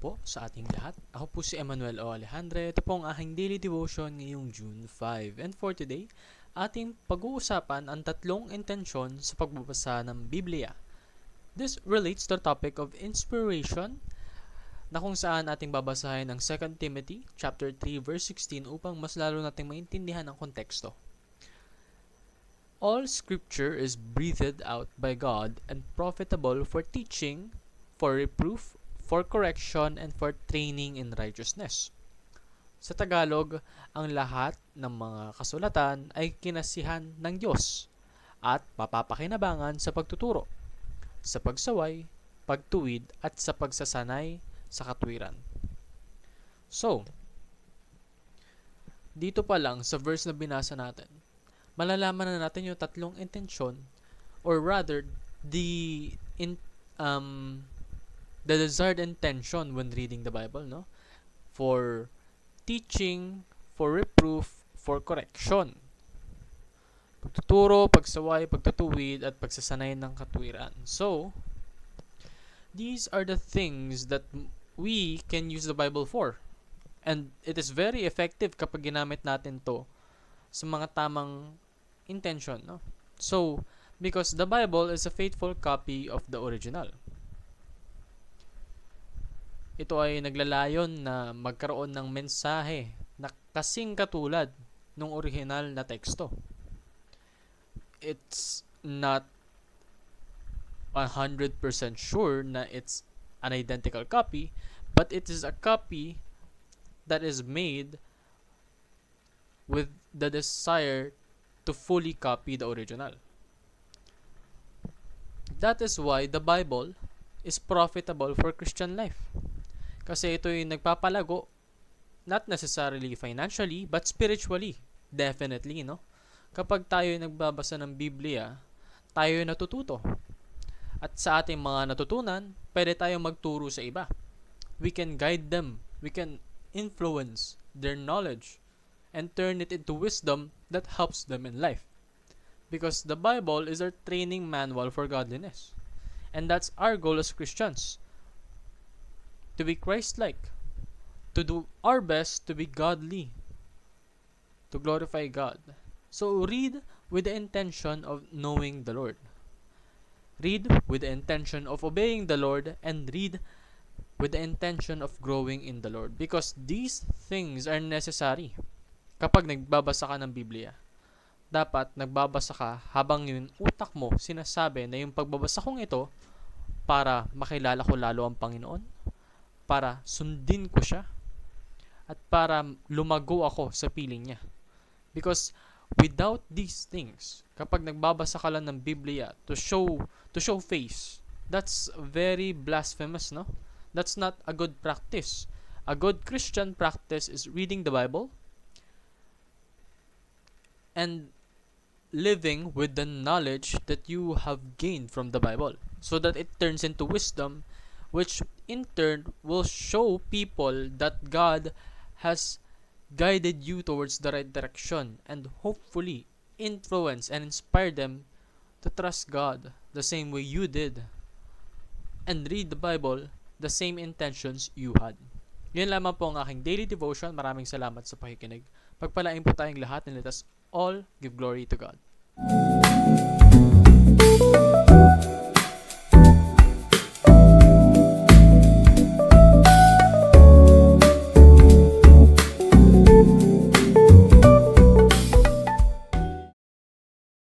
po sa ating lahat. Ako po si Emmanuel O. Alejandre. Ito po ang aking daily devotion ngayong June 5. And for today, ating pag-uusapan ang tatlong intensyon sa pagbabasa ng Biblia. This relates to the topic of inspiration na kung saan ating babasahin ang 2 Timothy chapter 3 verse 16 upang mas lalo nating maintindihan ang konteksto. All scripture is breathed out by God and profitable for teaching, for reproof, for correction, and for training in righteousness. Sa Tagalog, ang lahat ng mga kasulatan ay kinasihan ng Diyos at mapapakinabangan sa pagtuturo, sa pagsaway, pagtuwid, at sa pagsasanay sa katwiran. So, dito pa lang sa verse na binasa natin, malalaman na natin yung tatlong intensyon, or rather, the desired intention when reading the Bible, no? For teaching, for reproof, for correction. Pagtuturo, pagsaway, pagtutuwid, at pagsasanay ng katwiran. So, these are the things that we can use the Bible for. And it is very effective kapag ginamit natin to sa mga tamang intention, no? So, because the Bible is a faithful copy of the original. Ito ay naglalayon na magkaroon ng mensahe na kasing katulad ng original na teksto. It's not 100% sure na it's an identical copy, but it is a copy that is made with the desire to fully copy the original. That is why the Bible is profitable for Christian life. Kasi ito yung nagpapalago, not necessarily financially, but spiritually. Definitely, no? Kapag tayo nagbabasa ng Biblia, tayo natututo. At sa ating mga natutunan, pwede tayong magturo sa iba. We can guide them. We can influence their knowledge and turn it into wisdom that helps them in life. Because the Bible is our training manual for godliness. And that's our goal as Christians. To be Christ-like, to do our best to be godly, to glorify God. So read with the intention of knowing the Lord. Read with the intention of obeying the Lord, and read with the intention of growing in the Lord. Because these things are necessary kapag nagbabasa ka ng Biblia. Dapat nagbabasa ka habang yung utak mo sinasabi na yung pagbabasa kong ito para makilala ko lalo ang Panginoon, para sundin ko siya, at para lumago ako sa piling niya. Because without these things, kapag nagbabasa ka lang ng Biblia to show face, that's very blasphemous, no? That's not a good practice. A good Christian practice is reading the Bible and living with the knowledge that you have gained from the Bible, so that it turns into wisdom, which in turn will show people that God has guided you towards the right direction, and hopefully influence and inspire them to trust God the same way you did and read the Bible the same intentions you had. Yun lamang po ang aking daily devotion. Maraming salamat sa pakikinig. Pagpalain po tayong lahat, and let us all give glory to God.